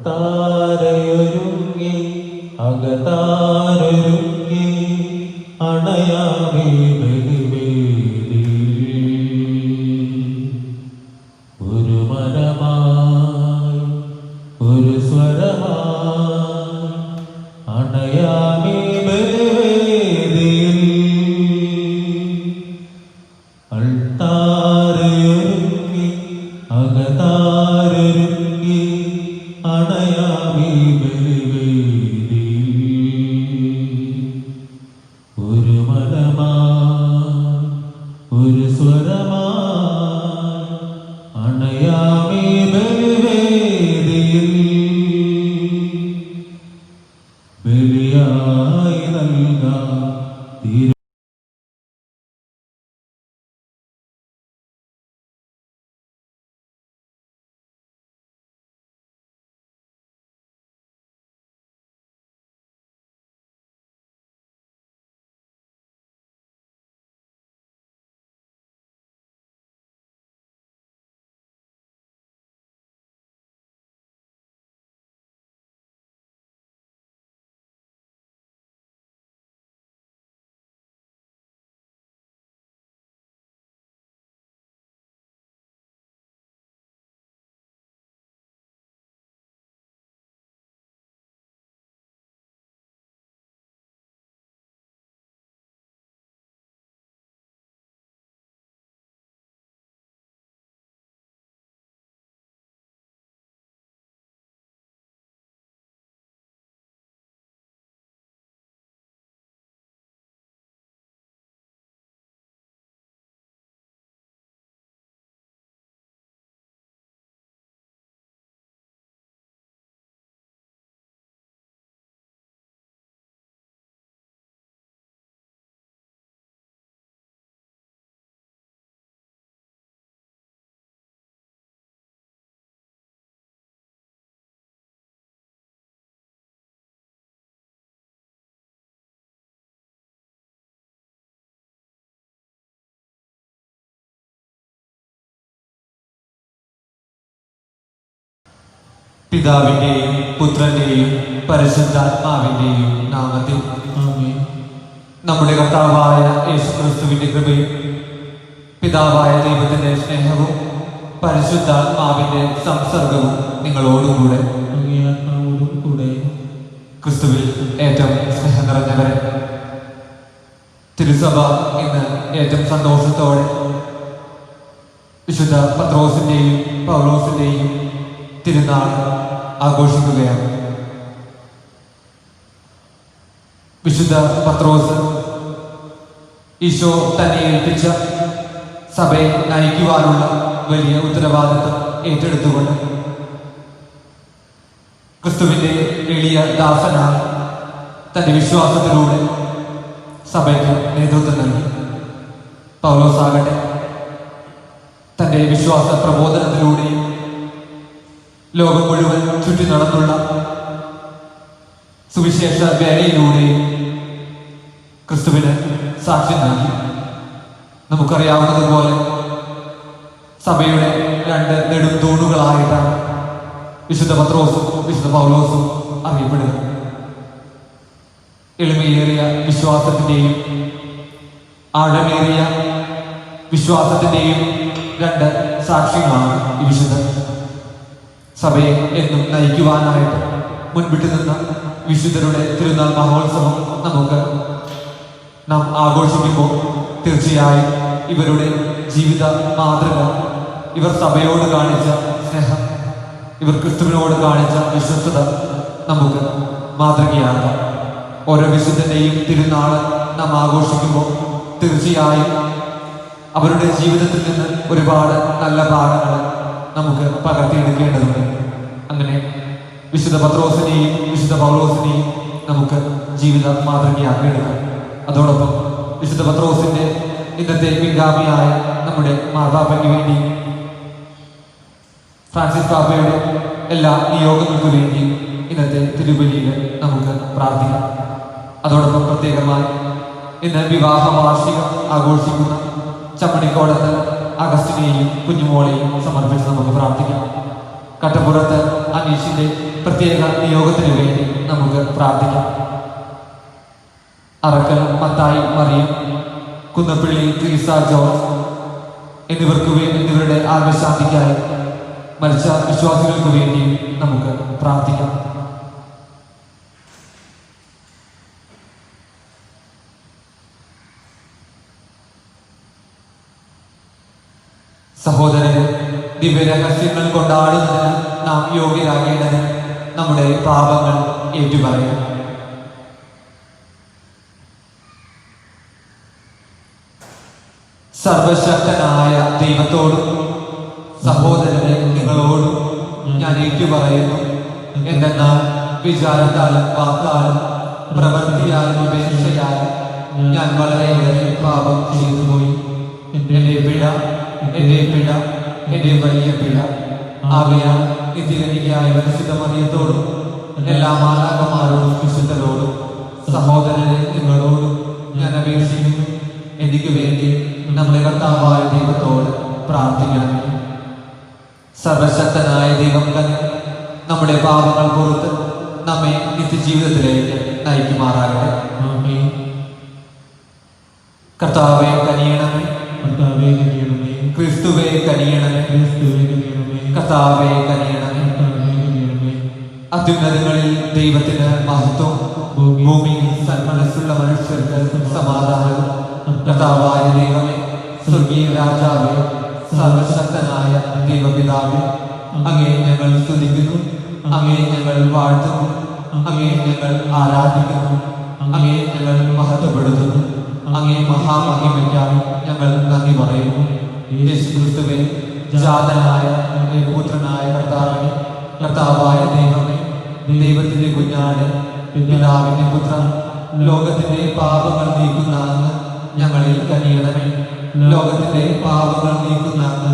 താരയൊരുങ്ങി അകതാരൊരുങ്ങി അണയാമേ ബലിവേദി ഒരു മരമായി ഒരു സ്വരമായി അണയാമേ ബലിവേദിയിൽ അൾത്താരയൊരുങ്ങി അകതാരൊരുങ്ങി അണയാമേ ബലിവേദിയിൽ ഒരു മരമായി ഒരു സ്വരമായി അണയാമേ ബലിവേദിയിൽ ബലിയായി നൽകാം പിതാവിന്റെയും പുത്രന്റെയും പരിശുദ്ധാത്മാവിന്റെയും നാമത്തിൽ നമ്മുടെ കർത്താവായ യേശുക്രിസ്തുവിന്റെ കൃപയും പിതാവായ ദൈവത്തിന്റെ സ്നേഹവും പരിശുദ്ധാത്മാവിന്റെ സംസർഗവും നിങ്ങളോടുകൂടെ ക്രിസ്തുവിൽ ഏറ്റവും സ്നേഹം നിറഞ്ഞവരെ, തിരുസഭ ഇന്ന് ഏറ്റവും സന്തോഷത്തോടെ വിശുദ്ധ പത്രോസിന്റെയും പൗലോസിന്റെയും തിരുനാൾ ആഘോഷിക്കുകയാണ്. വിശുദ്ധ പത്രോസ് ഈശോ തന്നെ ഏൽപ്പിച്ച സഭയെ നയിക്കുവാനുള്ള വലിയ ഉത്തരവാദിത്വം ഏറ്റെടുത്തുകൊണ്ട് ക്രിസ്തുവിന്റെ എളിയ ദാസനായി തന്റെ വിശ്വാസത്തിലൂടെ സഭയ്ക്ക് നേതൃത്വം നൽകി. പൗലോസാകട്ടെ തന്റെ വിശ്വാസ പ്രബോധനത്തിലൂടെയും ലോകം മുഴുവൻ ചുറ്റി നടന്നുള്ള സുവിശേഷ വേലയിലൂടെയും ക്രിസ്തുവിന് സാക്ഷ്യം നൽകി. നമുക്കറിയാവുന്നതുപോലെ സഭയുടെ രണ്ട് നെടും തൂണുകളായിട്ടാണ് വിശുദ്ധ പത്രോസും വിശുദ്ധ പൗലോസും അറിയപ്പെടുന്നത്. എളിമയേറിയ വിശ്വാസത്തിന്റെയും ആഴമേറിയ വിശ്വാസത്തിന്റെയും രണ്ട് സാക്ഷ്യങ്ങളാണ് ഈ വിശുദ്ധ സഭയെ എന്നും നയിക്കുവാനായിട്ട് മുൻപിട്ട് നിന്ന വിശുദ്ധരുടെ തിരുനാൾ മഹോത്സവം നാം ആഘോഷിക്കുമ്പോൾ തീർച്ചയായും ഇവരുടെ ജീവിത മാതൃക, ഇവർ സഭയോട് കാണിച്ച സ്നേഹം, ഇവർ ക്രിസ്തുവിനോട് കാണിച്ച വിശ്വസ്തത നമുക്ക് മാതൃകയാകാം. ഓരോ വിശുദ്ധന്റെയും തിരുനാള് നാം ആഘോഷിക്കുമ്പോൾ തീർച്ചയായും അവരുടെ ജീവിതത്തിൽ നിന്ന് ഒരുപാട് നല്ല ഭാഗങ്ങൾ നമുക്ക് പകർത്തിയെടുക്കേണ്ടതുണ്ട്. അങ്ങനെ വിശുദ്ധ പത്രോസിനെയും വിശുദ്ധ പൗലോസിനെയും നമുക്ക് ജീവിത മാതൃകയാക്കിയെടുക്കാം. അതോടൊപ്പം വിശുദ്ധ പത്രോസിന്റെ ഇന്നത്തെ പിൻഗാമിയായ നമ്മുടെ മാതാപിതാക്കൾക്ക് വേണ്ടി, ഫ്രാൻസിസ് പാപ്പയുടെ എല്ലാ നിയോഗങ്ങൾക്ക് വേണ്ടി ഇന്നത്തെ തിരുബലിയിൽ നമുക്ക് പ്രാർത്ഥിക്കാം. അതോടൊപ്പം പ്രത്യേകമായി ഇന്ന് വിവാഹ വാർഷികം ആഘോഷിക്കുന്ന ചമ്മണിക്കോടത്ത് അഗസ്റ്റിനെയും കുഞ്ഞുമോളെയും സമർപ്പിച്ച് നമുക്ക് പ്രാർത്ഥിക്കാം. കട്ടപ്പുറത്ത് അനീഷിന്റെ പ്രത്യേക നിയോഗത്തിന് വേണ്ടി നമുക്ക് പ്രാർത്ഥിക്കാം. അറക്കൽ മത്തായി മറിയം, കുന്നപ്പള്ളി ട്രീസ ജോർജ് എന്നിവരുടെ ആത്മശാന്തിക്കായി മരിച്ച വിശ്വാസികൾക്ക് വേണ്ടി നമുക്ക് പ്രാർത്ഥിക്കാം. സഹോദരരെ, ദിവ്യരഹസ്യങ്ങൾ കൊണ്ടാടുന്നതിന് നാം യോഗ്യരാകേണ്ടതിന് നമ്മുടെ പാപങ്ങൾ ഏറ്റുപറയാം. സർവശക്തനായ ദൈവത്തോടും സഹോദരനെ നിങ്ങളോടും ഞാൻ ഏറ്റുപറയുന്നു. എന്തെന്നാൽ വിചാരത്താലും വാക്കാലും പ്രവൃത്തിയാലും ഉപേക്ഷയാലും ഞാൻ വളരെയേറെ പാപം ചെയ്തുപോയി. എൻ്റെ പിഴ, എൻ്റെ വലിയ പിഴ. ആകയാൽ നിത്യകനികയായ പരിശുദ്ധ മറിയത്തോടും എല്ലാ മാലാഖമാരോടും വിശുദ്ധരോടും സഹോദരനെ നിങ്ങളോടും ഞാൻ അപേക്ഷിക്കുന്നു, എനിക്ക് വേണ്ടി നമ്മുടെ കർത്താവായ ദൈവത്തോട് പ്രാർത്ഥിക്കണമേ. സർവശക്തനായ ദൈവം തന്നെ നമ്മുടെ പാപങ്ങൾ പുറത്ത് നമ്മെ നിത്യജീവിതത്തിലേക്ക് നയിക്കുമാറാകട്ടെ. കർത്താവേ കനിയണമേ, കർത്താവേ കനിയണമേ, ക്രിസ്തുവേ കനിയണമേ, ക്രിസ്തുവേ കനിയണമേ, കർത്താവേ കനിയണമേ. കർത്താവേ കനിയണമേ. അത്യുന്നതങ്ങളിൽ ദൈവത്തിന് മഹത്വം, ഭൂമിയിൽ സന്മനസ്സുള്ള മനുഷ്യർക്ക് സമാധാനം. കർത്താവായ ദൈവമേ, സ്വർഗീയ രാജാവേ, സർവശക്തനായ ദൈവപിതാവേ, അങ്ങേ ഞങ്ങൾ സ്തുതിക്കുന്നു, അങ്ങേ ഞങ്ങൾ വാഴ്ത്തുന്നു, അങ്ങേ ഞങ്ങൾ ആരാധിക്കുന്നു, അങ്ങേ ഞങ്ങൾ മഹത്വപ്പെടുത്തുന്നു. അങ്ങേ മഹാമഹിമയ്ക്കായി ഞങ്ങൾ നന്ദി പറയുന്നു. യേശുക്രിസ്തുവേ, ജാതനായ അങ്ങേ പുത്രനായ കർത്താവിനെ, കർത്താവായ ദൈവമേ, ദൈവത്തിന്റെ കുഞ്ഞാട്, പിതാവിന്റെ പുത്രൻ, ലോകത്തിന്റെ പാപങ്ങൾ നീക്കുന്ന അങ്ങ് ഞങ്ങളിൽ കനിയണമേ. ലോകത്തിന്റെ പാപങ്ങൾ നീക്കുന്ന അങ്ങ്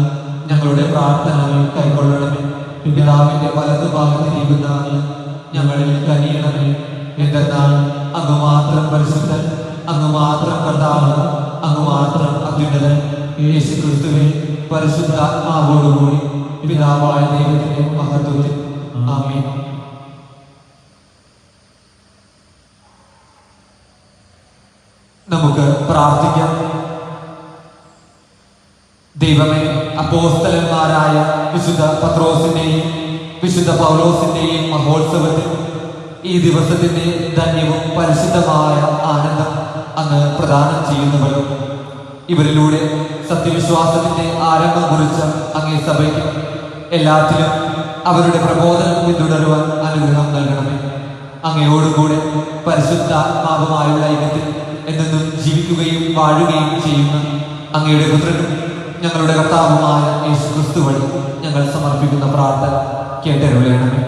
ഞങ്ങളുടെ പ്രാർത്ഥനകൾ കൈക്കൊള്ളണമേ. പിതാവിന്റെ വലതുഭാഗത്തിരിക്കുന്ന അങ്ങ് ഞങ്ങളിൽ കനിയണമേ. എന്തെന്നാൽ അങ്ങ് മാത്രം പരിശുദ്ധൻ, അങ്ങ് മാത്രം കർത്താവ്, അങ്ങ് മാത്രം അത്യുന്നതൻ. യേശുക്രിസ്തുവേ, പരിശുദ്ധാത്മാവോടുകൂടി പിതാവായ ദൈവത്തിന്റെ മഹത്വത്തിൽ. ആമേൻ. നമുക്ക് പ്രാർത്ഥിക്കാം. ദൈവമേ, അപ്പോസ്തലന്മാരായ വിശുദ്ധ പത്രോസിന്റെയും വിശുദ്ധ പൗലോസിന്റെയും മഹോത്സവത്തിൽ ഈ ദിവസത്തിന്റെ ധന്യവും പരിശുദ്ധമായ ആനന്ദം അങ്ങ് പ്രദാനം ചെയ്യുന്നവരും ഇവരിലൂടെ സത്യവിശ്വാസത്തിന്റെ ആരംഭം കുറിച്ച അങ്ങേ സഭയ്ക്ക് എല്ലാത്തിലും അവരുടെ പ്രബോധനം പിന്തുടരുവാൻ അനുഗ്രഹം നൽകണമേ. അങ്ങയോടുകൂടെ പരിശുദ്ധാത്മാവുമായുള്ള ഐക്യത്തിൽ എന്നെന്നും ജീവിക്കുകയും വാഴുകയും ചെയ്യുന്ന അങ്ങയുടെ പുത്രനും ഞങ്ങളുടെ കർത്താവുമായ യേശുക്രിസ്തു വഴി ഞങ്ങൾ സമർപ്പിക്കുന്ന പ്രാർത്ഥന കേട്ടരുളയണമേ.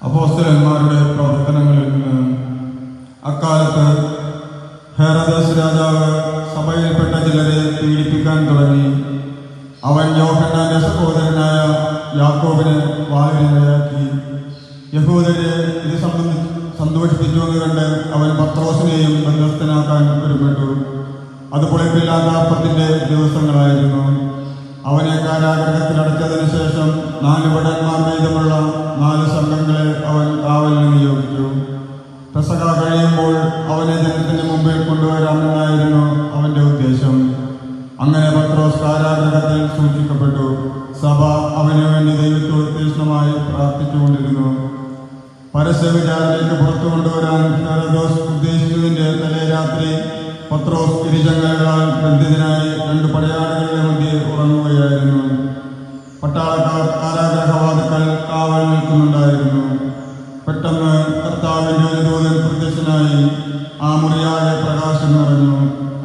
അപ്പോസ്തലന്മാരുടെ പ്രവർത്തനങ്ങളിൽ നിന്ന് അക്കാലത്ത് ഹെറോദസ് രാജാവ് സഭയിൽപ്പെട്ട ചിലരെ പീഡിപ്പിക്കാൻ തുടങ്ങി. അവൻ യോഹന്നാന്റെ സഹോദരനായ യാക്കോബിനെ വാളിനിരയാക്കി. യഹൂദരെ ഇത് സന്തോഷിപ്പിച്ചുവെന്ന് കണ്ട് അവൻ പത്രോസിനെയും ബന്ധസ്ഥനാക്കാൻ ഒരുപ്പെട്ടു. അത് പുളിപ്പില്ലാത്ത അപ്പത്തിന്റെ ദിവസങ്ങളായിരുന്നു. അവനെ കാരാഗൃഹത്തിലടച്ചതിനു ശേഷം 4 ഭടന്മാർ വീതമുള്ള 4 സംഘങ്ങളെ അവൻ കാവലിന് നിയോഗിച്ചു. പെസഹ കഴിയുമ്പോൾ അവനെ ജനത്തിന് മുമ്പിൽ കൊണ്ടുവരാമെന്നായിരുന്നു അവന്റെ ഉദ്ദേശം. അങ്ങനെ പത്രോസ് കാരാഗൃഹത്തിൽ സൂക്ഷിക്കപ്പെട്ടു. സഭ അവനു വേണ്ടി ദൈവത്തോട് തീക്ഷ്ണമായി പ്രാർത്ഥിച്ചുകൊണ്ടിരുന്നു. പരസ്യവിചാരത്തിലേക്ക് പുറത്തു കൊണ്ടുവരാൻ ഹെറോദോസ് ഉദ്ദേശിച്ചതിന്റെ തലേ രാത്രി പത്രോസ് ഇരുചങ്ങലകളാൽ ബന്ധിതനായി 2 പടയാളികളുടെ മധ്യേ ഉറങ്ങുകയായിരുന്നു. പട്ടാളക്കാർ കാരാഗ്രഹവാതിക്കൽ കാവൽ നിൽക്കുന്നുണ്ടായിരുന്നു. പെട്ടെന്ന് കർത്താവിന്റെ ഒരു ദൂതൻ പ്രത്യക്ഷനായി ആ മുറിയാകെ പ്രകാശം നിറഞ്ഞു.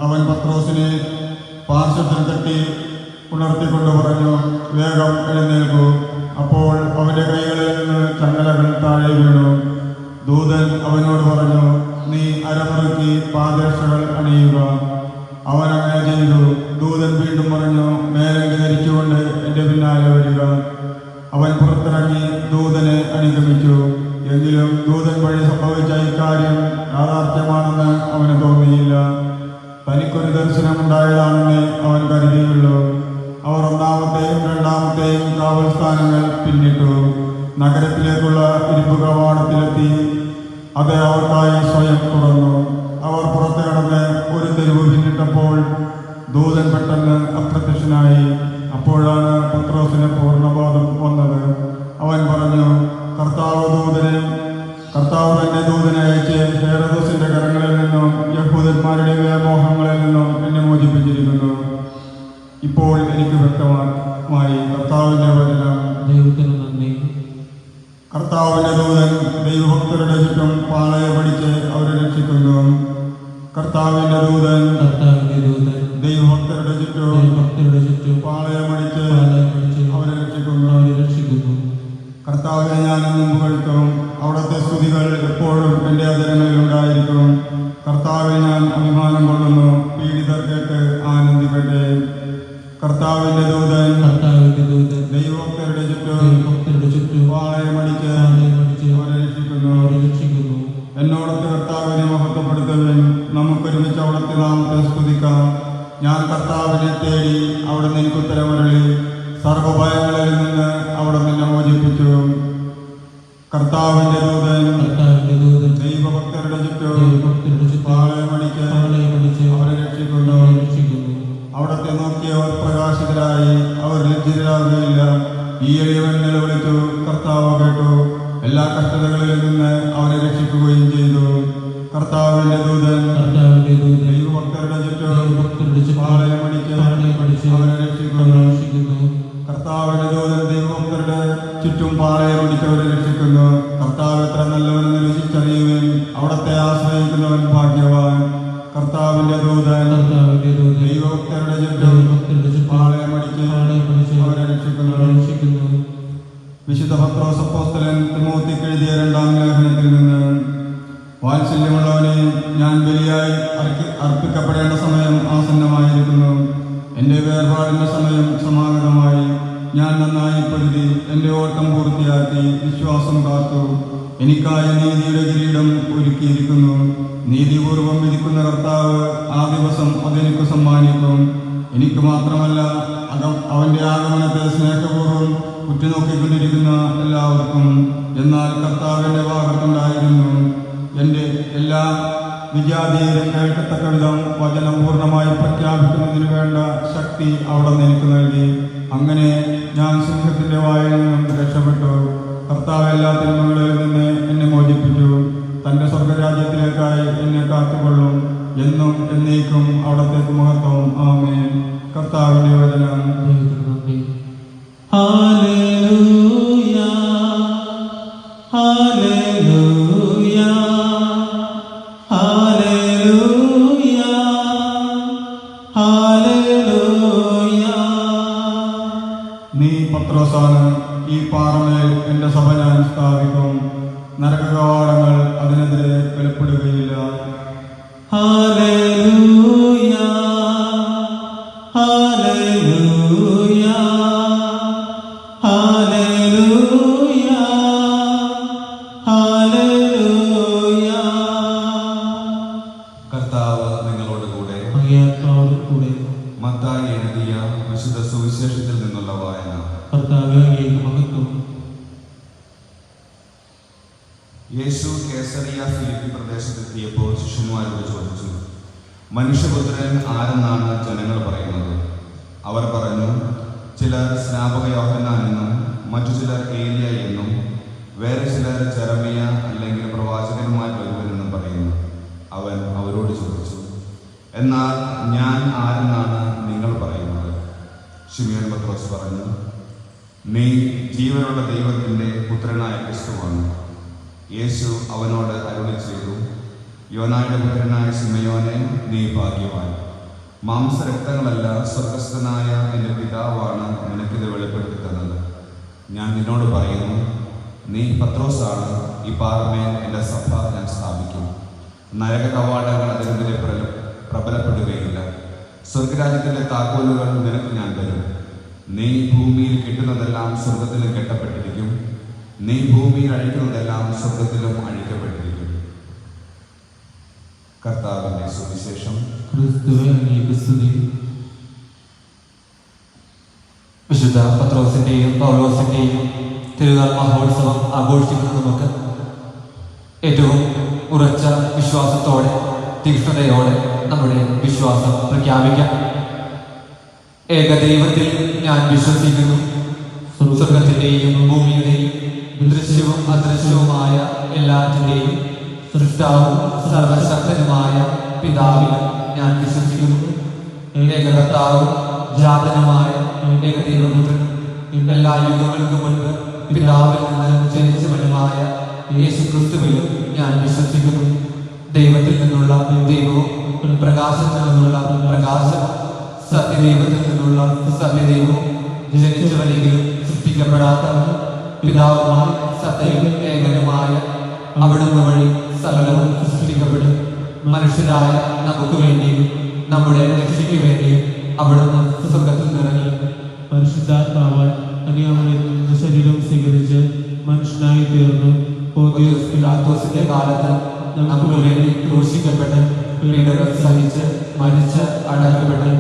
അവൻ പത്രോസിനെ പാർശ്വത്തിൽ തട്ടി ഉണർത്തിക്കൊണ്ട് പറഞ്ഞു, വേഗം എഴുന്നേൽക്കൂ. അപ്പോൾ അവന്റെ കൈകളിൽ നിന്ന് ചങ്ങലകൾ താഴെ വീണു. ദൂതൻ അവനോട് പറഞ്ഞു, നീ അരമുറുക്കി പാദരക്ഷകൾ അണിയുക. അവൻ അങ്ങനെ ചെയ്തു. ദൂതൻ വീണ്ടും പറഞ്ഞു, മേലങ്കി ധരിച്ചുകൊണ്ട് എന്റെ പിന്നാലെ വരിക. അവൻ പുറത്തിറങ്ങി ദൂതനെ അനുഗമിച്ചു. എങ്കിലും ദൂതൻ വഴി സംഭവിച്ച ഇക്കാര്യം യാഥാർത്ഥ്യമാണെന്ന് അവന് തോന്നിയില്ല. തനിക്കൊരു ദർശനമുണ്ടായതാണെന്ന് അവൻ കരുതിയുള്ളൂ. അവർ ഒന്നാമത്തെയും രണ്ടാമത്തെയും കാവൽ സ്ഥാനങ്ങൾ പിന്നിട്ടു. നഗരത്തിലേക്കുള്ള ഇരുമ്പ് കവാടത്തിലെത്തി അത് അവർക്കായി സ്വയം തുറന്നു. അവർ പുറത്തു കടന്ന് ഒരു തെരുവ് പിന്നിട്ടപ്പോൾ ദൂതൻ പെട്ടെന്ന് അപ്രത്യക്ഷനായി. അപ്പോഴാണ് പത്രോസിന് പൂർണ്ണബോധം വന്നത്. അവൻ പറഞ്ഞു, കർത്താവ് തന്നെ ദൂതനെ അയച്ച് ഹേരോദോസിന്റെ കരങ്ങളിൽ നിന്നും യഹൂദന്മാരുടെ വ്യാമോഹങ്ങളിൽ നിന്നും എന്നെ മോചിപ്പിച്ചിരിക്കുന്നു. ഇപ്പോൾ എനിക്ക് വ്യക്തമായി കർത്താവിന്റെ വചനം. ദൈവത്തിന് നന്ദി. കർത്താവിന്റെ ദൂതൻ ദൈവഭക്തരുടെ ചുറ്റും പാളയമടിച്ച് അവരെ രക്ഷിക്കുന്നു. കർത്താവിന്റെ ദൂതൻ ദൈവഭക്തരുടെ ചുറ്റും പാളയമടിച്ച് അവരെ രക്ഷിക്കുന്നു. കർത്താവിനെ ഞാൻ എന്നും പുകഴ്ത്തും. അവിടുത്തെ സ്തുതികൾ എപ്പോഴും എൻ്റെ അധരങ്ങളിൽ ഉണ്ടായിരിക്കും. കർത്താവിൽ ഞാൻ അഭിമാനം കൊള്ളുന്നു. പീഡിതർ കേട്ട് ആനന്ദിക്കട്ടെ. കർത്താവിന്റെ ദൂതൻ ദൈവഭക്തരുടെ ചുറ്റും പാളയമടിച്ച് അവരെ രക്ഷിക്കുന്നു. എന്നോടൊത്ത് കർത്താവിനെ മഹത്വപ്പെടുത്തുവിൻ. നമുക്കൊരുമിച്ച് അവിടുത്തെ നാമത്തെ സ്തുതിക്കാം. ഞാൻ കർത്താവിനെ തേടി, അവിടുന്ന് എനിക്ക് ഉത്തരമരുളി. സർവഭയങ്ങളിൽ നിന്ന് അവിടുന്ന് എന്നെ മോചിപ്പിച്ചു. കർത്താവിന്റെ ദൂതൻ ദൈവഭക്തരുടെ ചുറ്റും പാളയമടിച്ച് അവരെ രക്ഷിക്കുന്നു. അവിടത്തെ നോക്കിയവർ പ്രകാശിതരായി, അവർ ലജ്ജിതരാകുകയില്ല. ഈ എളിയവൻ നിലവിളിച്ചു, കർത്താവ് കേട്ടു. എല്ലാ കഷ്ടതകളിൽ നിന്ന് അവരെ രക്ഷിക്കുകയും ചെയ്തു. കർത്താവിന്റെ ദൂതൻ ദൈവഭക്തരുടെ ചുറ്റും പാളയമടിച്ച് അവരെ രക്ഷിക്കുന്നു. കർത്താവിന്റെ ദൂതൻ ദൈവഭക്തരുടെ ചുറ്റും പാളയമടിച്ചവരെ രക്ഷിക്കുന്നു. കർത്താവ് എത്ര നല്ലവനെന്ന് രുചിച്ചറിയുവൻ. അവിടത്തെ ആശ്രയിക്കുന്നവൻ ഭാഗ്യവാൻ. കർത്താവിന്റെ ദൂതൻ ദൈവഭക്തരുടെ ചുറ്റും പാളയമടിച്ച് അവരെ രക്ഷിക്കുന്നു. വിശുദ്ധ പത്രോസ് അപ്പോസ്തലൻ തിമോത്തിക്ക് എഴുതിയ 2-ാം ലേഖനത്തിൽ നിന്ന്. വാത്സല്യമുള്ളവനെ, ഞാൻ ബലിയായി അർപ്പിക്കപ്പെടേണ്ട സമയം ആസന്നമായിരിക്കുന്നു. എൻ്റെ വേർപാടിൻ്റെ സമയം സമാഗതമായി. ഞാൻ നന്നായി പൊരുതി എൻ്റെ ഓട്ടം പൂർത്തിയാക്കി വിശ്വാസം കാത്തു. എനിക്കായി നീതിയുടെ കിരീടം ഒരുക്കിയിരിക്കുന്നു. നീതിപൂർവം വിധിക്കുന്ന കർത്താവ് ആ ദിവസം അതെനിക്ക് സമ്മാനിക്കും. എനിക്ക് മാത്രമല്ല, അവൻ്റെ ആഗമനത്തെ സ്നേഹപൂർവ്വം ഉറ്റുനോക്കിക്കൊണ്ടിരിക്കുന്ന എല്ലാവർക്കും. എന്നാൽ കർത്താവിൻ്റെ ഭാഗത്തുണ്ടായിരുന്നു. എൻ്റെ എല്ലാ വിജാതീയരും കേൾക്കത്തക്ക വിധം വചനം പൂർണ്ണമായി പ്രഖ്യാപിക്കുന്നതിന് വേണ്ട ശക്തി അവിടുന്ന് എനിക്ക് നൽകി. അങ്ങനെ ഞാൻ സിംഹത്തിൻ്റെ വായിൽ നിന്നും രക്ഷപ്പെട്ടു. കർത്താവ് എല്ലാ തിന്മകളിൽ നിന്ന് എന്നെ മോചിപ്പിച്ചു. തൻ്റെ സ്വർഗരാജ്യത്തിലേക്കായി എന്നെ കാത്തുകൊള്ളും. എന്നും എന്നേക്കും അവിടത്തേക്ക് മഹത്വം. ആമേൻ. കർത്താവിന്റെ വചനം. Hallelujah, hallelujah, hallelujah, hallelujah. നീ പത്രോസാണ്. ഈ പാറമേൽ എൻ്റെ സഭ ഞാൻ സ്ഥാപിക്കും. നരകകവാടങ്ങൾ അതിനെതിരെ ബലപ്പെടുകയില്ല. Hallelujah, hallelujah, hallelujah, hallelujah. കർത്താവ് നിങ്ങളോട് കൂടെ. കൂടെ മത്തായി എഴുതിയ വിശുദ്ധ സുവിശേഷത്തിൽ നിന്നുള്ള വായന. കർത്താവേ, അങ്ങേക്ക് മഹത്വം. യേശു കേസറിയ ഫിലിപ്പി പ്രദേശത്തെത്തിയപ്പോൾ ശിഷ്യന്മാരോട് ചോദിച്ചു, മനുഷ്യപുത്രൻ ആരെന്നാണ് ജനങ്ങൾ പറയുന്നത്? അവർ പറഞ്ഞു, ചിലർ സ്നാപക യോഹന്നാൻ എന്നും മറ്റു ചിലർ ഏലിയ എന്നും വേറെ ചിലർ ജെറമിയ അല്ലെങ്കിൽ പ്രവാചകന്മാരിൽ ഒരുവനെന്നും പറയുന്നു. അവൻ അവരോട് ചോദിച്ചു, എന്നാൽ ഞാൻ ആരെന്നാണ് നിങ്ങൾ പറയുന്നത്? ശിമോൻ പത്രോസ് പറഞ്ഞു, നീ ജീവനുള്ള ദൈവത്തിൻ്റെ പുത്രനായ ക്രിസ്തുവാണ്. യേശു അവനോട് അരുളി ചെയ്തു, യോനായുടെ പുത്രനായ ശിമയോനെ, നീ ഭാഗ്യവാൻ. മാംസരക്തങ്ങളല്ല, സ്വർഗസ്ഥനായ എൻ്റെ പിതാവാണ് നിനക്കിത് വെളിപ്പെടുത്തി തന്നത്. ഞാൻ നിന്നോട് പറയുന്നു, നീ പത്രോസാണ്. ഈ പാറമേൽ എൻ്റെ സഭ ഞാൻ സ്ഥാപിക്കും. നരക കവാടങ്ങൾ അതിനെതിരെ പ്രബലപ്പെടുകയില്ല. സ്വർഗരാജ്യത്തിൻ്റെ താക്കോലുകൾ നിനക്ക് ഞാൻ തരും. നീ ഭൂമിയിൽ കെട്ടുന്നതെല്ലാം സ്വർഗത്തിലും കെട്ടപ്പെട്ടിരിക്കും. നീ ഭൂമിയിൽ അഴിക്കുന്നതെല്ലാം സ്വർഗത്തിലും അഴിക്കപ്പെട്ടിരിക്കും. കർത്താവിൻ്റെ സുവിശേഷം. ക്രിസ്തുവേ അങ്ങേക്ക് സ്തുതി. വിശുദ്ധ പത്രോസിന്റെയും പൗലോസിന്റെയും തിരുനാൾ മഹോത്സവം ആഘോഷിക്കുന്ന നമുക്ക് ഏറ്റവും ഉറച്ച വിശ്വാസത്തോടെ തീക്ഷ്ണതയോടെ നമ്മുടെ വിശ്വാസം പ്രഖ്യാപിക്കാം. ഏകദൈവത്തിൽ ഞാൻ വിശ്വസിക്കുന്നു. സ്വർഗത്തിന്റെയും ഭൂമിയുടെയും ദൃശ്യവും അദൃശ്യവുമായ എല്ലാറ്റിന്റെയും സൃഷ്ടാവും സർവശക്തനുമായ പിതാവിൽ ഞാൻ വിശ്വസിക്കുന്നു. ഏകകർത്താവും ജാതനുമായ ഏകദൈവപുത്രനും എല്ലാ യുഗങ്ങൾക്കും മുൻപ് പിതാവിൽ നിന്ന് ജനിച്ചവനുമായ യേശുക്രിസ്തുവിലും ഞാൻ വിശ്വസിക്കുന്നു. ദൈവത്തിൽ നിന്നുള്ള ദൈവവും പ്രകാശത്തിൽ നിന്നുള്ള പ്രകാശവും സത്യദൈവത്തിൽ നിന്നുള്ള സത്യദൈവവും ജനിച്ചവനെങ്കിലും സൃഷ്ടിക്കപ്പെടാത്തവനും പിതാവുമായി സത്യവും ഏകനുമായ അവിടുന്ന് വഴി സകലവും സൃഷ്ടിക്കപ്പെടും. മനുഷ്യരായ നമുക്ക് വേണ്ടിയും നമ്മുടെ രക്ഷയ്ക്ക് വേണ്ടിയും അവിടുന്ന് സ്വർഗ്ഗത്തിൽ നിറങ്ങി. പരിശുദ്ധാത്മാവാൽ കന്യാമറിയിൽ നിന്ന് ശരീരം സ്വീകരിച്ച് മനുഷ്യനായി തീർന്നു. പോന്തിയോസ് പിലാത്തോസിന്റെ കാലത്ത് നമുക്ക് വേണ്ടി ക്രൂശിക്കപ്പെട്ട് പീഡകൾ സഹിച്ച് മരിച്ച് അടക്കപ്പെട്ട്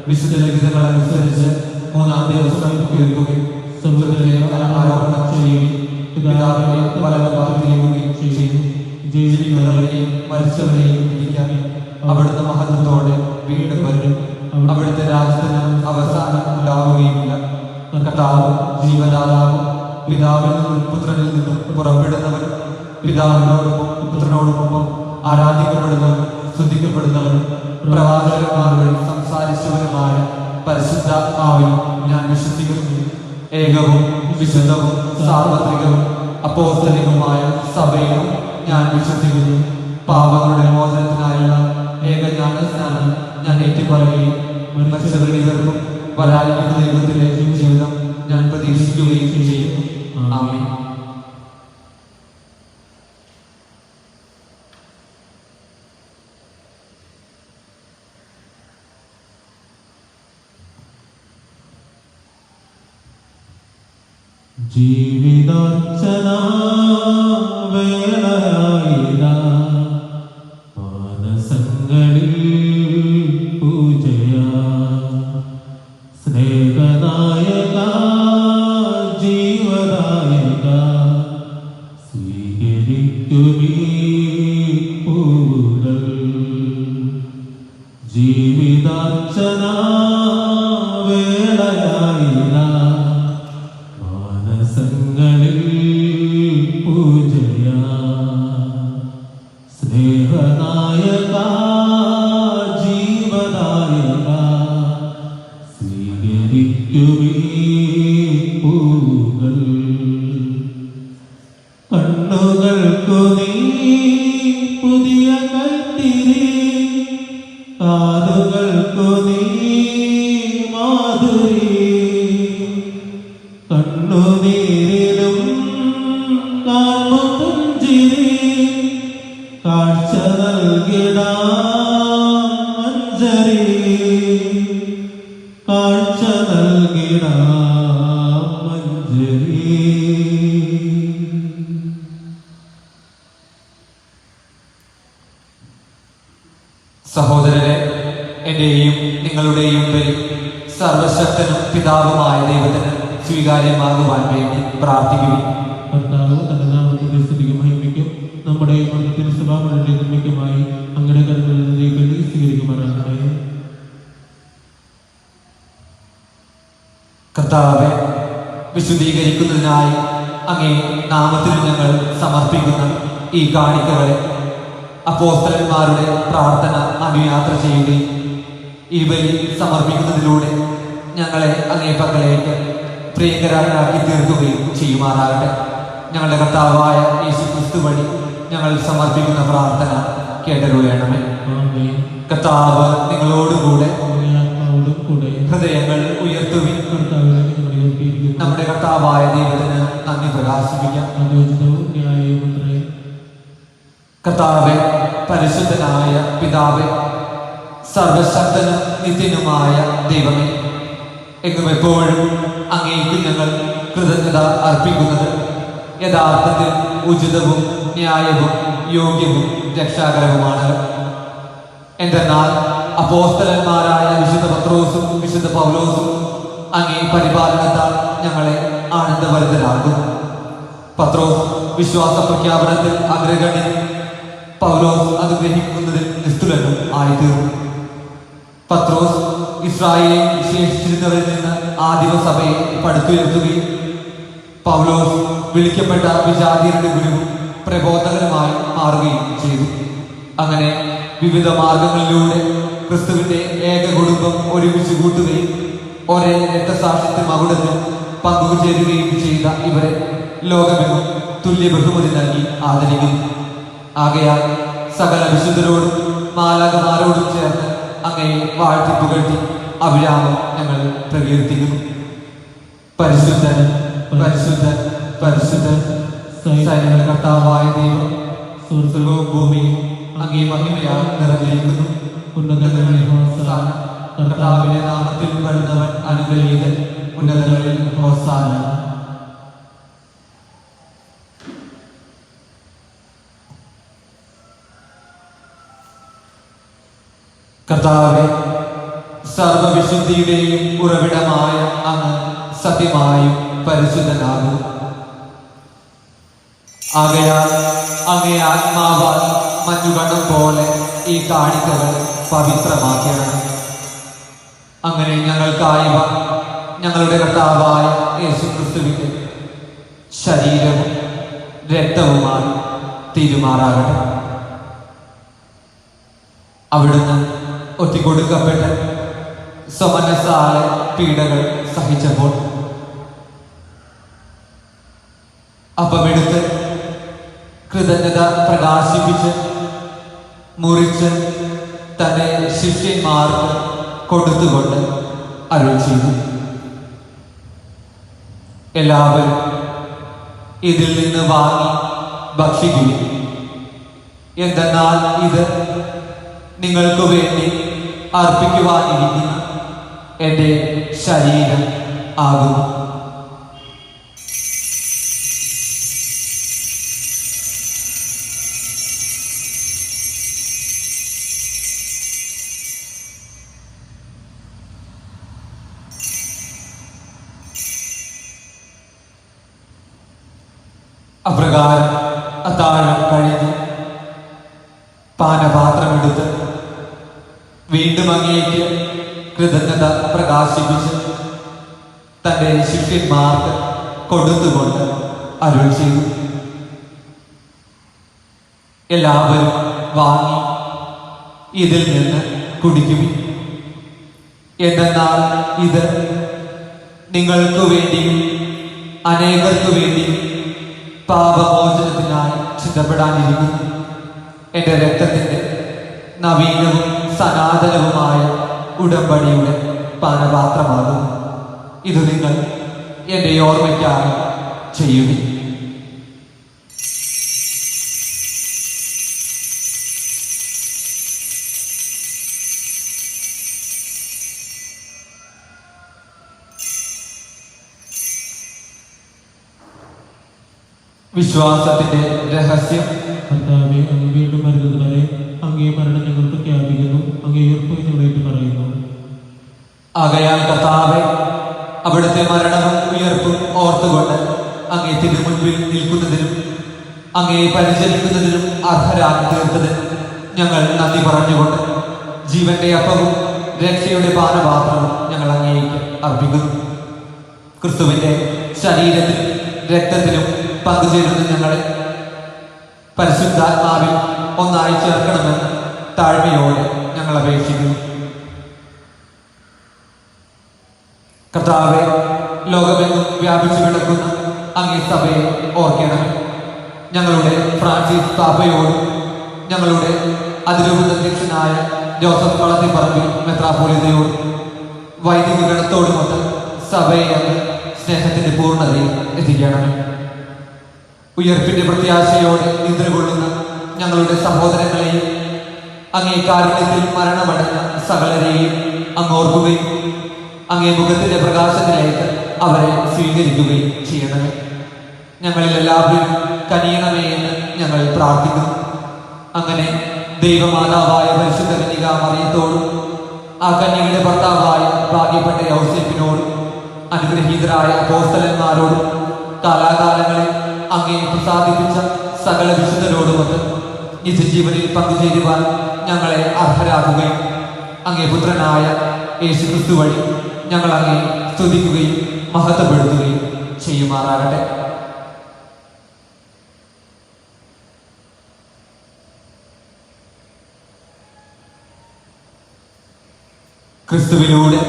വിശുദ്ധ ലിഖിതങ്ങൾ അനുസരിച്ച് മൂന്നാം ദിവസം ഉയർത്തുകയും സ്വർഗ്ഗത്തിലേക്ക് ആരോഹണം ചെയ്യുകയും പിതാവിന്റെ വലതുഭാഗത്തിരിക്കുകയും ചെയ്തു. ജീവിക്കുന്നവരെയും മരിച്ചവരെയും വിധിക്കാൻ അവിടുത്തെ മഹത്വത്തോടെ വീണ്ടും വരും. അവിടുത്തെ രാജ്യത്തിന് അവസാനം ഉണ്ടാവുകയുമില്ല. കർത്താവും ജീവദാതാവും പിതാവിൽ നിന്നും പുത്രനിൽ നിന്നും പുറപ്പെടുന്നവരും പിതാവിനോടൊപ്പം പുത്രനോടൊപ്പം ആരാധിക്കപ്പെടുന്നവരും സ്തുതിക്കപ്പെടുന്നവരും പ്രവാചകന്മാർ വഴി സംസാരിച്ചവരുമായ പരിശുദ്ധാത്മാവിൽ ഞാൻ വിശ്വസിക്കുന്നു. ഏകവും വിശുദ്ധവും സാർവത്രികവും അപ്പോസ്തലികവുമായ സഭയിലും ഞാൻ വിശ്വസിക്കുന്നു. പാപങ്ങളുടെ മോചനത്തിനായുള്ള ഏകജ്ഞാനസ്നാനം ഞാൻ ഏറ്റുപറയുകയും മരിച്ചവരികൾക്കും വരാനിരിക്കുന്ന ദൈവത്തിലെ ജീവിതം ഞാൻ പ്രതീക്ഷിക്കുകയും ചെയ്യുന്നു. ആമേൻ. ജീവിതാർച്ചന വേളയായിതാ മാനസങ്ങളിൽ പൂജയാ. സ്നേഹനായക ജീവനായക സ്വീകരിക്കുമീ പൂവുകൾ. ജീവിതാർച്ചന വേളയായിതാ മാനസങ്ങളിൽ പൂജയാ. സ്നേഹനായക ജീവനായക സ്വീകരിക്കുമീ പൂവുകൾ. കണ്ണുകൾക്കു നീ പുതിയ കൈത്തിരി, കാതുകൾക്കു നീ മാധുരി. കണ്ണുനീരിലും കാർമു പുഞ്ചിരി, കാഴ്ച നൽകിടാം മഞ്ജരി, കാഴ്ച നൽകിടാം മഞ്ജരി. സഹോദരരെ, എന്റെയും നിങ്ങളുടെയും ബലി സർവശക്തനും പിതാവുമായ ദൈവത്തിന് സ്വീകാര്യമാകുവാൻ വേണ്ടി പ്രാർത്ഥിക്കുകയും കർത്താവ് തന്റെ നാമത്തിന്റെ സ്തുതിക്കും മഹിമയ്ക്കും നമ്മുടെ മതത്തിന് സ്വഭാവങ്ങളുടെ നന്മയ്ക്കുമായി അങ്ങയുടെ കരുതലിൽ നിന്ന് ഈ ബലി സ്വീകരിക്കുമാറാകട്ടെ. കർത്താവെ, വിശുദ്ധീകരിക്കുന്നതിനായി അങ്ങേ നാമത്തിൽ ഞങ്ങൾ സമർപ്പിക്കുന്ന ഈ കാണിക്കകളെ അപ്പോസ്തലന്മാരുടെ പ്രാർത്ഥന അനുയാത്ര ചെയ്യുകയും ഈ ബലി സമർപ്പിക്കുന്നതിലൂടെ ഞങ്ങളെ അങ്ങേ പക്കലേക്ക് പ്രിയങ്കരാക്കി തീർക്കുകയും ചെയ്യുമാറാകട്ടെ. ഞങ്ങളുടെ കർത്താവായ യേശുക്രിസ്തു വഴി ഞങ്ങൾ സമർപ്പിക്കുന്ന പ്രാർത്ഥന കേട്ടരുളയണമേ. ആമേൻ. കർത്താവ് നിങ്ങളോടുകൂടെ കൂടെ ഹൃദയങ്ങൾ ഉയർത്തുവിൻ. കർത്താവിലേക്ക് ഞങ്ങളെ ഉയർത്തിയിരിക്കുന്നു. നമ്മുടെ കർത്താവായ ദൈവത്തിന് നന്ദി പ്രകാശിപ്പിക്കാം. അനുചിതവും ന്യായവുമത്രേ. കർത്താവെ, പരിശുദ്ധനായ പിതാവെ, സർവശക്തനും നിത്യനുമായ ദൈവമേ, എങ്ങും എപ്പോഴും അങ്ങേക്ക് ഞങ്ങൾ കൃതജ്ഞത അർപ്പിക്കുന്നത് യഥാർത്ഥത്തിൽ ഉചിതവും ന്യായവും യോഗ്യവും രക്ഷാകരവുമാണ്. എന്തെന്നാൽ അപ്പോസ്തലന്മാരായ വിശുദ്ധ പത്രോസും വിശുദ്ധ പൗലോസും അങ്ങേ പരിപാലനത്താൽ ഞങ്ങളെ ആനന്ദഭരിതരാകുന്നു. പത്രോസ് വിശ്വാസ പ്രഖ്യാപനത്തിൽ അഗ്രഗണ്യൻ, പൗലോസ് അത് ഗ്രഹിക്കുന്നതിൽ നിസ്തുലനും ആയിത്തീർന്നു. പത്രോസ് ഇസ്രായേലിൽ ശേഷിച്ചിരുന്നവരിൽ നിന്ന് ആദിമസഭയെ പടുത്തുയർത്തുകയും പൗലോസ് വിളിക്കപ്പെട്ട വിജാതിയരുടെ ഗുരുവും പ്രബോധകനുമായി മാറുകയും ചെയ്തു. അങ്ങനെ വിവിധ മാർഗങ്ങളിലൂടെ ക്രിസ്തുവിന്റെ ഏക കുടുംബം ഒരുമിച്ച് കൂട്ടുകയും ഒരേ രക്തസാക്ഷിത്വ മകുടത്തിൽ പങ്കുചേരുകയും ചെയ്ത ഇവരെ ലോകമെങ്ങും തുല്യ ബഹുമതി നൽകി ആദരിക്കുന്നു. ആകയാൽ സകല വിശുദ്ധരോടും മാലാഖമാരോടും ചേർന്ന് അങ്ങയെ വാഴ്ത്തി പുകഴ്ത്തി അവിരാമം ഞങ്ങൾ പ്രകീർത്തിക്കുന്നു. പരിശുദ്ധൻ പരിശുദ്ധൻ പരിശുദ്ധൻ സൈന്യങ്ങളുടെ കർത്താവായ ദൈവം, സ്വർഗ്ഗവും ഭൂമിയും അങ്ങേ മഹിമയാൽ നിറഞ്ഞിരിക്കുന്നു. ഉന്നതങ്ങളിൽ ഹോസാന. കർത്താവിന്റെ നാമത്തിൽ വരുന്നവൻ അനുഗ്രഹീതൻ. ഉന്നതങ്ങളിൽ ഹോസാന. കർത്താവേ, സർവവിശുദ്ധിയുടെയും ഉറവിടമായ അങ്ങ് സത്യമായും പരിശുദ്ധനാകും. ആകയാൽ അങ്ങേ ആത്മാവാൽ മഞ്ഞുകണ്ണം പോലെ ഈ കാണിക്കകൾ പവിത്രമാക്കണം. അങ്ങനെ ഞങ്ങൾക്കായവ ഞങ്ങളുടെ കർത്താവായ യേശുക്രിസ്തുവിന്റെ ശരീരവും രക്തവുമായി തീരുമാറാകട്ടെ. അവിടുന്ന് ഒറ്റിക്കൊടുക്കപ്പെട്ട് സ്വമനസാല പീഡകൾ സഹിച്ചപ്പോൾ അപ്പമെടുത്ത് കൃതജ്ഞത പ്രകാശിപ്പിച്ച് മുറിച്ച് തന്റെ ശിഷ്യന്മാർക്ക് കൊടുത്തുകൊണ്ട് അരുൾ ചെയ്തു. എല്ലാവരും ഇതിൽ നിന്ന് വാങ്ങി ഭക്ഷിക്കുകയും, എന്തെന്നാൽ ഇത് നിങ്ങൾക്ക് വേണ്ടി അർപ്പിക്കുവാനിരിക്കുന്ന എൻ്റെ ശരീരം ആകുന്നു. അപ്രകാരം അത്താഴം കഴിഞ്ഞ് പാനപാത്രമെടുത്ത് വീണ്ടും അങ്ങേക്ക് കൃതജ്ഞത പ്രകാശിപ്പിച്ച് തന്റെ ശിഷ്യന്മാർക്ക് കൊടുത്തുകൊണ്ട് അരുൾ ചെയ്തു. എല്ലാവരും വാങ്ങി ഇതിൽ നിന്ന് കുടിക്കുവിൻ. എന്തെന്നാൽ ഇത് നിങ്ങൾക്ക് വേണ്ടിയും അനേകർക്കു വേണ്ടിയും പാപമോചനത്തിനായി ചിന്തപ്പെടാനിരിക്കുന്നു എൻ്റെ രക്തത്തിന്റെ നവീനവും സനാതനവുമായ ഉടമ്പടിയുടെ പാനപാത്രമാകുന്നു. ഇത് നിങ്ങൾ എൻ്റെ ഓർമ്മയ്ക്കായി ചെയ്യുവിൻ. വിശ്വാസത്തിന്റെ രഹസ്യം. കർത്താവെ, അങ്ങ് വീണ്ടും വരുന്നത് വരെ അങ്ങേ മരണം ഞങ്ങൾ പ്രഖ്യാപിക്കുന്നു, അങ്ങേ ഉയർപ്പ് ഞങ്ങളേറ്റ് പറയുന്നു. ആകയാൽ കർത്താവെ, അവിടുത്തെ മരണവും ഉയർപ്പും ഓർത്തുകൊണ്ട് അങ്ങേ തിരുമുൻപിൽ നിൽക്കുന്നതിനും അങ്ങയെ പരിചരിക്കുന്നതിനും അർഹരാക്കി തീർത്തതിന് ഞങ്ങൾ നന്ദി പറഞ്ഞുകൊണ്ട് ജീവന്റെ അപ്പവും രക്ഷയുടെ പാനപാത്രവും ഞങ്ങൾ അങ്ങേക്ക് അർപ്പിക്കുന്നു. ക്രിസ്തുവിന്റെ ശരീരത്തിലും രക്തത്തിലും പങ്കുചേരുന്ന ഞങ്ങളെ പരിശുദ്ധാത്മാവിൽ ഒന്നായി ചേർക്കണമെന്ന് താഴ്മയോടെ ഞങ്ങൾ അപേക്ഷിക്കുന്നു. കർത്താവെ, ലോകമെങ്ങും വ്യാപിച്ചു കിടക്കുന്ന അങ്ങേ സഭയെ ഓർക്കണമേ. ഞങ്ങളുടെ ഫ്രാൻസിസ് പാപ്പയോടും ഞങ്ങളുടെ അതിരൂപതധ്യക്ഷനായ ജോസഫ് കളത്തിപ്പറമ്പിൽ മെത്രാപ്പോലീത്തയോടും വൈദിക ഗണത്തോടുമൊത്ത് സഭയെ അങ്ങ് സ്നേഹത്തിന്റെ പൂർണ്ണതയിൽ എത്തിക്കണമേ. ഉയർപ്പിന്റെ പ്രത്യാശയോടെ നിദ്രകൊള്ളുന്ന ഞങ്ങളുടെ സഹോദരങ്ങളെയും അങ്ങേ കാരുണ്യത്തിൽ മരണമടഞ്ഞ സകലരെയും അങ്ങോർക്കുകയും അങ്ങേ മുഖത്തിന്റെ പ്രകാശത്തിലേക്ക് അവരെ സ്വീകരിക്കുകയും ചെയ്യണമേ. ഞങ്ങളിൽ എല്ലാവരും കനിയണമേ എന്ന് ഞങ്ങൾ പ്രാർത്ഥിക്കുന്നു. അങ്ങനെ ദൈവമാതാവായ പരിശുദ്ധ കന്യകാ മറിയത്തോടും ആ കന്യകയുടെ ഭർത്താവായ ഭാഗ്യപ്പെട്ട യൗസേപ്പിനോടും അനുഗ്രഹീതരായ അപ്പോസ്തലന്മാരോടും കാലാകാലങ്ങളിൽ അങ്ങേ പ്രസാദിപ്പിച്ച സകല വിശുദ്ധരോടുമൊത്ത് നിത്യജീവനിൽ പങ്കുചേരുവാൻ ഞങ്ങളെ അർഹരാക്കുകയും അങ്ങേ പുത്രനായ യേശുക്രിസ്തു വഴി ഞങ്ങൾ അങ്ങേ സ്തുതിക്കുകയും മഹത്വപ്പെടുത്തുകയും ചെയ്യുമാറാകട്ടെ. ക്രിസ്തുവിലൂടെ,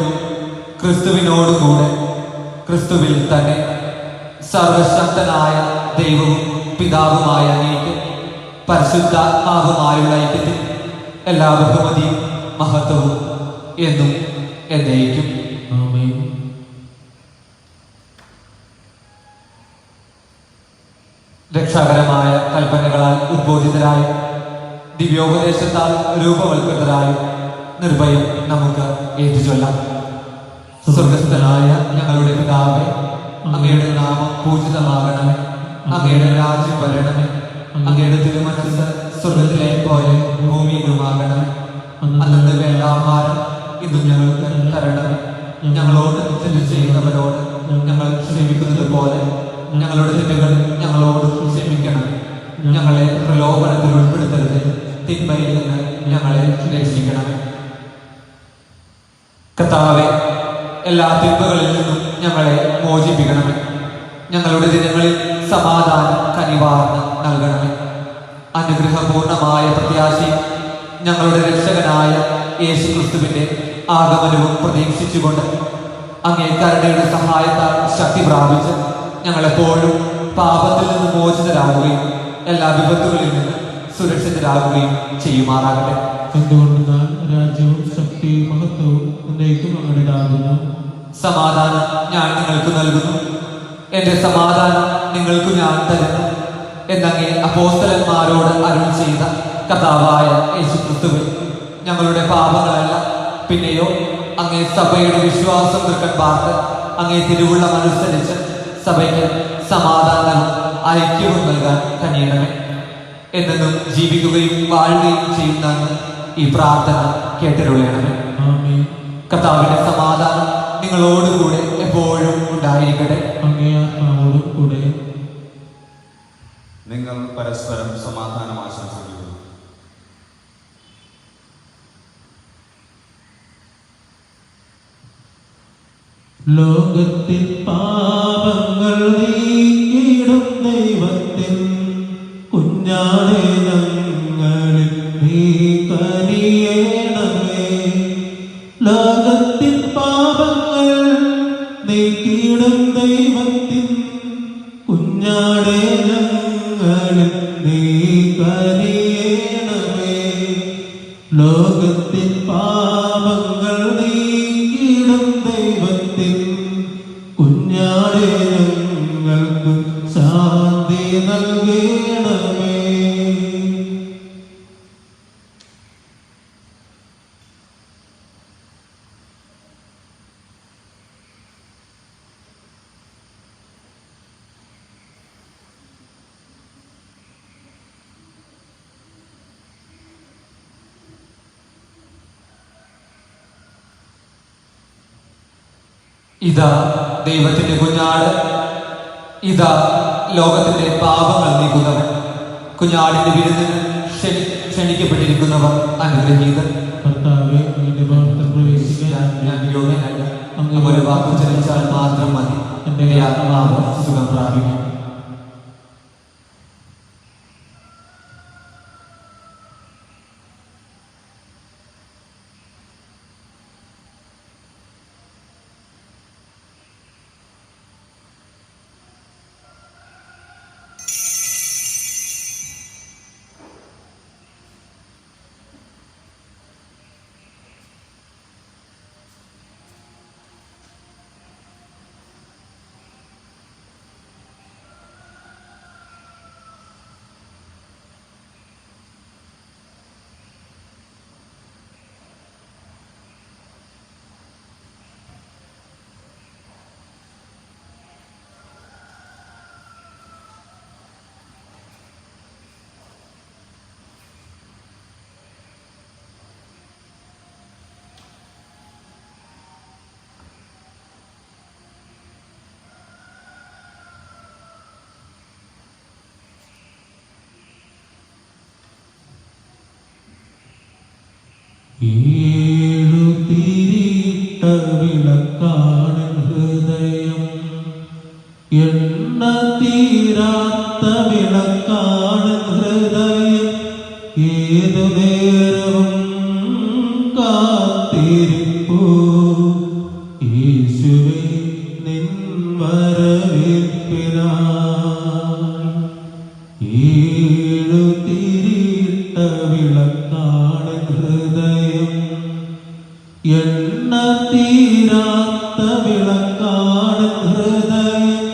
ക്രിസ്തുവിനോടുകൂടെ, ക്രിസ്തുവിൽ തന്നെ സർവശക്തനായ ദൈവവും പിതാവുമായ അങ്ങേക്ക് പരിശുദ്ധാത്മാവുമായുള്ള ഐക്യത്തിൽ എല്ലാ ബഹുമതിയും മഹത്വവും എന്നും എന്നേക്കും. ആമേൻ. രക്ഷാകരമായ കൽപ്പനകളാൽ ഉദ്ബോധിതരായും ദിവ്യോപദേശത്താൽ രൂപവൽകൃതരായും നിർഭയം നമുക്ക് ഏറ്റുചൊല്ലാം. സ്വർഗസ്ഥനായ ഞങ്ങളുടെ പിതാവേ, അങ്ങയുടെ നാമം പൂജിതമാകണമേ. അങ്ങയുടെ രാജ്യം വരണമേ. അങ്ങയുടെ തിരുമനസ്സ് സ്വർഗത്തിലെ പോലെ ഭൂമിയിലുമാകണമേ. അന്നത്തെ വേണ്ട ആഹാരം ഇന്നും ഞങ്ങൾക്ക് തരണമേ. ഞങ്ങളോട് തെറ്റ് ചെയ്യുന്നവരോട് ഞങ്ങൾ ക്ഷമിക്കുന്നത് പോലെ ഞങ്ങളുടെ തെറ്റുകൾ ഞങ്ങളോട് ക്ഷമിക്കണമേ. ഞങ്ങളെ പ്രലോഭനത്തിൽ ഉൾപ്പെടുത്തരുത്, തിന്മയിൽ നിന്ന് ഞങ്ങളെ രക്ഷിക്കണമേ. കർത്താവേ, എല്ലാ തിന്മകളിൽ നിന്നും ഞങ്ങളെ മോചിപ്പിക്കണമേ. ഞങ്ങളുടെ ദിനങ്ങളിൽ സമാധാനം കനിവാർന്ന് നൽകണമേ. അനുഗ്രഹപൂർണമായ പ്രത്യാശയും ഞങ്ങളുടെ രക്ഷകനായ യേശുക്രിസ്തുവിന്റെ ആഗമനവും പ്രതീക്ഷിച്ചുകൊണ്ട് അങ്ങേ കരുണയുടെ സഹായത്താൽ ശക്തി പ്രാപിച്ച് ഞങ്ങളെപ്പോഴും പാപത്തിൽ നിന്ന് മോചിതരാകുകയും എല്ലാ വിപത്തുകളിൽ നിന്ന് സുരക്ഷിതരാകുകയും ചെയ്യുമാറാകട്ടെ. എന്തുകൊണ്ടെന്നാൽ രാജ്യവും ശക്തിയും മഹത്വവും എന്നേക്കും അങ്ങയുടേതാകുന്നു. സമാധാനം ഞാൻ നിങ്ങൾക്ക് നൽകുന്നു, എന്റെ സമാധാനം നിങ്ങൾക്ക് ഞാൻ തരുന്നു എന്നങ്ങേ അപ്പോസ്തലന്മാരോട് അരുൾ ചെയ്ത കർത്താവായ യേശുക്രിസ്തുവിൽ ഞങ്ങളുടെ പാപങ്ങളല്ല, പിന്നെയോ അങ്ങേ സഭയുടെ വിശ്വാസം തൃക്കൺ പാർത്ത് അങ്ങേ തിരുവുള്ളമനുസരിച്ച് സഭയ്ക്ക് സമാധാനവും ഐക്യവും നൽകാൻ കഴിയണമേ. എന്നെന്നും ജീവിക്കുകയും വാഴുകയും ചെയ്യുന്ന ഈ പ്രാർത്ഥന കേട്ടരുളയണമേ. ആമേൻ. കർത്താവിന്റെ സമാധാനം നിങ്ങളോടുകൂടെ എപ്പോഴും ഉണ്ടായിരിക്കട്ടെ. അങ്ങേ ആത്മാവോടും കൂടെ. നിങ്ങൾ പരസ്പരം സമാധാനം ആശംസിക്കുക. ലോകത്തിൽ പാപങ്ങൾ നീക്കിടും ദൈവത്തിൻ കുഞ്ഞാടെ ഞങ്ങളിൽ നീ കനിയേണമേ. ലോകത്തിൽ പാപങ്ങൾ നീക്കിടും ദൈവത്തിൻ കുഞ്ഞാടെ ഞങ്ങളിൽ നീ കനിയേണമേ. ലോകത്തിൽ പാപങ്ങൾ നീക്കിടും ദൈവത്തിൻ കുഞ്ഞാടെ ഞങ്ങൾക്ക് ശാന്തി നൽകണമേ. ഇതാ ദൈവത്തിന്റെ കുഞ്ഞാട്, ഇതാ ലോകത്തിന്റെ പാപങ്ങൾ നീക്കുന്നവൻ. കുഞ്ഞാടിന്റെ വിരുന്നിന് ക്ഷണിക്കപ്പെട്ടിരിക്കുന്നവർ അനുഗ്രഹീതർ. കർത്താവേ, അങ്ങയുടെ ഭവനത്തിൽ പ്രവേശിക്കാൻ ഞാൻ യോഗ്യനല്ല. അങ്ങ് ഒരു വാക്ക് ചലിച്ചാൽ മാത്രം മതി, എന്റെ ആത്മാവ് സുഖം പ്രാപിക്കും. ഏഴു തിരിയിട്ട വിളക്കാണ് ഹൃദയം, എണ്ണ തീരാത്ത വിളക്കാണ് ഹൃദയം, ഏതു നേരവും കാത്തിരിപ്പൂ യേശുവേ നിൻ വരവേൽപ്പിനായി. ഏഴു തിരിയിട്ട വിളക്കാണ് ഹൃദയം, എണ്ണ തീരാത്ത വിളക്കാണ് ഹൃദയം,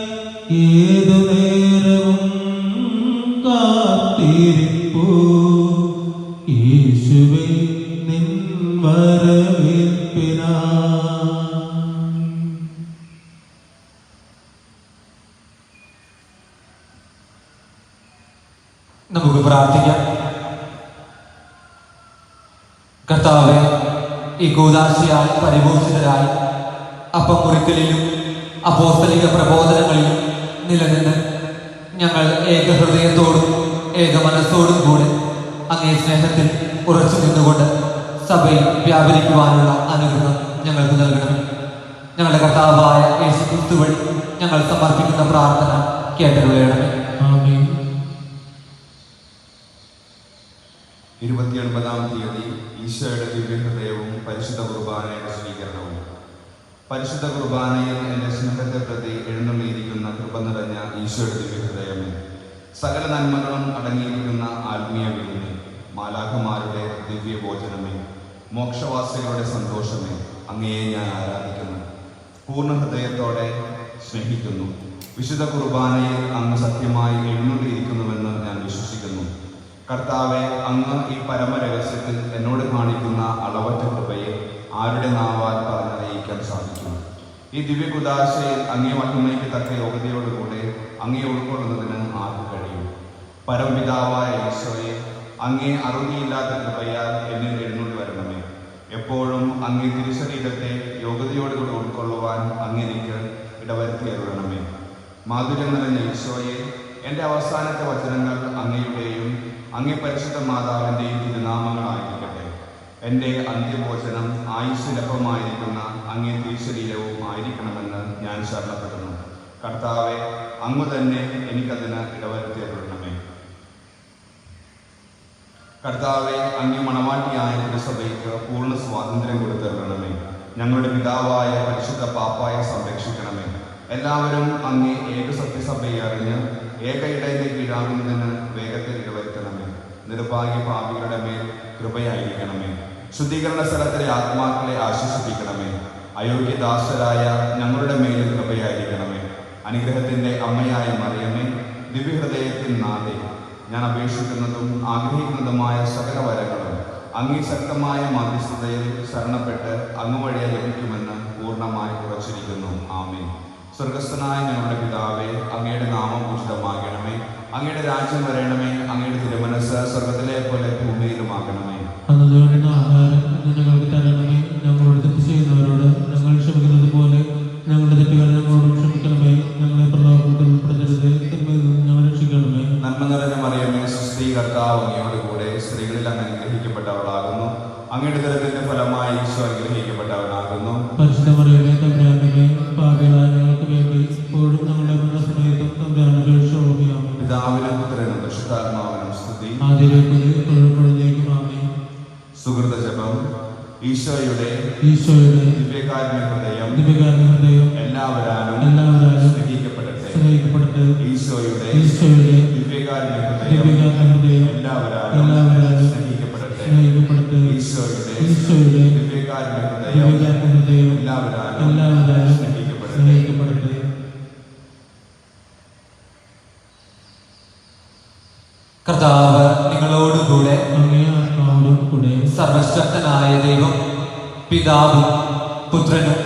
ഏതു നേരവും കാത്തിരിപ്പൂ യേശുവേ നിൻ വരവേൽപ്പിനായി. നമുക്ക് പ്രാർത്ഥിക്കാം. കർത്താവേ, ഈ കൂദാശയാൽ പരിപോഷിതരായി അപ്പം കുറിക്കലിലും അപ്പോസ്തലിക പ്രബോധനങ്ങളിലും നിലനിന്ന് ഞങ്ങൾ ഏകഹൃദയത്തോടും ഏക മനസ്സോടും കൂടെ അങ്ങേ സ്നേഹത്തിൽ ഉറച്ചു നിന്നുകൊണ്ട് സഭയിൽ വ്യാപരിക്കുവാനുള്ള അനുഗ്രഹം ഞങ്ങൾക്ക് നൽകണമേ. ഞങ്ങളുടെ കർത്താവായ യേശു ക്രിസ്തു വഴി ഞങ്ങൾ സമർപ്പിക്കുന്ന പ്രാർത്ഥന കേട്ടരുളയണമേ. ആമേൻ. 29-ാം തീയതി ഈശോയുടെ ദിവ്യഹൃദയവും പരിശുദ്ധ കുർബാനയുടെ സ്വീകരണവും. പരിശുദ്ധ കുർബാനയിൽ എൻ്റെ സ്നേഹത്തെ പ്രതി എഴുന്നള്ളിയിരിക്കുന്ന കൃപ നിറഞ്ഞ ഈശോയുടെ ദിവ്യഹൃദയമേ, സകല നന്മകളും അടങ്ങിയിരിക്കുന്ന ആത്മീയ വിരുന്ന്, മാലാഖമാരുടെ ദിവ്യഭോജനമേ, മോക്ഷവാസികളുടെ സന്തോഷമേ, അങ്ങയെ ഞാൻ ആരാധിക്കുന്നു, പൂർണ്ണ ഹൃദയത്തോടെ സ്നേഹിക്കുന്നു. വിശുദ്ധ കുർബാനയിൽ അങ്ങ് സത്യമായി എഴുന്നള്ളിയിരിക്കുന്നുവെന്ന് ഞാൻ വിശ്വസിക്കുന്നു. കർത്താവെ, അങ്ങ് ഈ പരമരഹസ്യത്തിൽ എന്നോട് കാണിക്കുന്ന അളവറ്റ കൃപയെ ആരുടെ നാവാൽ പറഞ്ഞറിയിക്കാൻ സാധിക്കും? ഈ ദിവ്യകുദാശയിൽ അങ്ങേ മഹിമയ്ക്ക് തക്ക യോഗ്യതയോടുകൂടെ അങ്ങേ ഉൾക്കൊള്ളുന്നതിന് ആർക്ക് കഴിയും? പരംപിതാവായ ഈശോയെ, അങ്ങേ അറുതിയില്ലാത്ത കൃപയാൽ എന്നിൽ എഴുന്നള്ളി വരണമേ. എപ്പോഴും അങ്ങേ തിരുശരീരത്തെ യോഗ്യതയോടുകൂടി ഉൾക്കൊള്ളുവാൻ അങ്ങേക്ക് ഇടവരുത്തി അരുളണമേ. മാധുര്യം നിറഞ്ഞ ഈശോയെ, എൻ്റെ അവസാനത്തെ വചനങ്ങൾ അങ്ങയുടെയും അങ്ങേ പരിശുദ്ധ മാതാവിൻ്റെയും തിരുനാമങ്ങളായിരിക്കട്ടെ. എൻ്റെ അന്ത്യഭോജനം ആയുസ്സിലപ്പമായിരിക്കുന്ന അങ്ങേ തിരുശരീരവും ആയിരിക്കണമെന്ന് ഞാൻ ശരണപ്പെടുന്നു. കർത്താവെ, അങ്ങ് തന്നെ എനിക്കതിന് ഇടവരുത്തി അരുളണമേ. കർത്താവെ, അങ്ങേ മണവാട്ടിയായ തിരുസഭയ്ക്ക് പൂർണ്ണ സ്വാതന്ത്ര്യം കൊടുത്തരുളണമേ. ഞങ്ങളുടെ പിതാവായ പരിശുദ്ധ പാപ്പായെ സംരക്ഷിക്കണമേ. എല്ലാവരും അങ്ങേ ഏക സത്യസഭയെ അറിഞ്ഞ് ഏക ഇടയിലെ കീഴാകുന്നതിന് വേഗത്തിൽ ഇടവരുത്തണമേ. നിർഭാഗ്യ പാപികളുടെ മേൽ കൃപയായിരിക്കണമേ. ശുദ്ധീകരണ സ്ഥലത്തിലെ ആത്മാക്കളെ ആശ്വസിപ്പിക്കണമേ. അയോഗ്യദാസരായ ഞങ്ങളുടെ മേലിൽ കൃപയായിരിക്കണമേ. അനുഗ്രഹത്തിൻ്റെ അമ്മയായ മറിയമേ, ദിവ്യഹൃദയത്തിൻ നാഥേ, ഞാൻ അപേക്ഷിക്കുന്നതും ആഗ്രഹിക്കുന്നതുമായ സകല വരങ്ങളും അങ്ങേ ശക്തമായ മധ്യസ്ഥതയിൽ ശരണപ്പെട്ട് അങ്ങ് വഴിയെ ലഭിക്കുമെന്ന് പൂർണ്ണമായി ഉറച്ചിരിക്കുന്നു. ആമേൻ. സ്വർഗസ്ഥനായ ഞങ്ങളുടെ പിതാവേ, അങ്ങയുടെ നാമം ഉചിതമാകണമേ. അങ്ങയുടെ രാജ്യം വരണമേ. അങ്ങയുടെ തിരുമനസ്സ് സ്വർഗത്തിലെ പോലെ ഭൂമിയിലുമാകണമേ. അന്ന് വേണ്ടുന്ന ആഹാരം ഇന്ന് ഞങ്ങൾക്ക് തരണമേ. ഞങ്ങളോട് തെറ്റ് ചെയ്യുന്നവരോട് ഞങ്ങൾ ക്ഷമിക്കുന്നത് പോലെ ഞങ്ങളുടെ തെറ്റുകൾ ഞങ്ങളോട് ക്ഷമിക്കണമേ. ഞങ്ങളെ പ്രലോഭനത്തിൽ ഉൾപ്പെടുത്തരുത്, തിന്മയിൽ നിന്ന് ഞങ്ങളെ രക്ഷിക്കണമേ. നന്മ നിറഞ്ഞ മറിയമേ, സുസ്ഥി, കർത്താവ് അങ്ങയോട് കൂടെ സ്ത്രീകളിൽ അങ്ങ് അനുഗ്രഹിക്കപ്പെട്ടവളാകുന്നു. അങ്ങയുടെ ദുരിതത്തിന്റെ ഫലമായി ഈശോ അനുഗ്രഹിക്കപ്പെട്ടവനാകുന്നു. പരിശുദ്ധ മറിയമേ, തമ്പുരാന്റമ്മേ, പാപികളായ ഞങ്ങൾക്ക് വേണ്ടി ഇപ്പോഴും ഞങ്ങളുടെ മരണസമയത്തും തമ്പുരാനോട് അപേക്ഷിച്ചുകൊള്ളണമേ. പിതാവിനും പുത്രനും പരിശുദ്ധാത്മാവിനും സ്തുതി. ആദിയിലേക്കും ഇപ്പോഴും ആമേൻ. സുഹൃത ജപം. ഈശോയുടെ ദിവ്യകാരുണ്യ ഹൃദയം എല്ലാവരാലും സ്നേഹിക്കപ്പെടട്ടെ. ഈശോയുടെ ദിവ്യകാരുണ്യ ഹൃദയം എല്ലാവരാലും സ്നേഹിക്കപ്പെടട്ടെ. ഈശോയുടെ ദിവ്യകാരുണ്യ ഹൃദയം എല്ലാവരാലും സ്നേഹിക്കപ്പെടട്ടെ. കർത്താവ് നിങ്ങളോടുകൂടെ. ആത്മാവോടുകൂടെ. സർവശക്തനായ ദൈവം പിതാവും പുത്രനും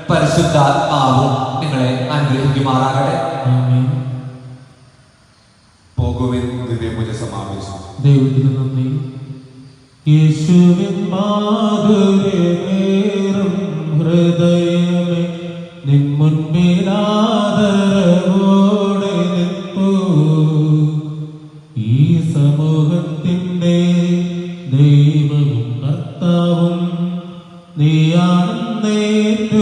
പരിശുദ്ധാത്മാവും നിങ്ങളെ അനുഗ്രഹിക്കുമാറാകട്ടെ. ആമേൻ. പോകുവിൻ, ദിവ്യപൂജ സമാപിച്ചു. ദൈവത്തിന് നന്ദി. യേശുവിൻ മാധുര്യമേറും ഹൃദയമേ, നിൻ മുൻപിൽ ആദരവോടെ നിൽപ്പൂ. ഈ സമൂഹത്തിൻ്റെ ദൈവവും കർത്താവും ഏറ്റു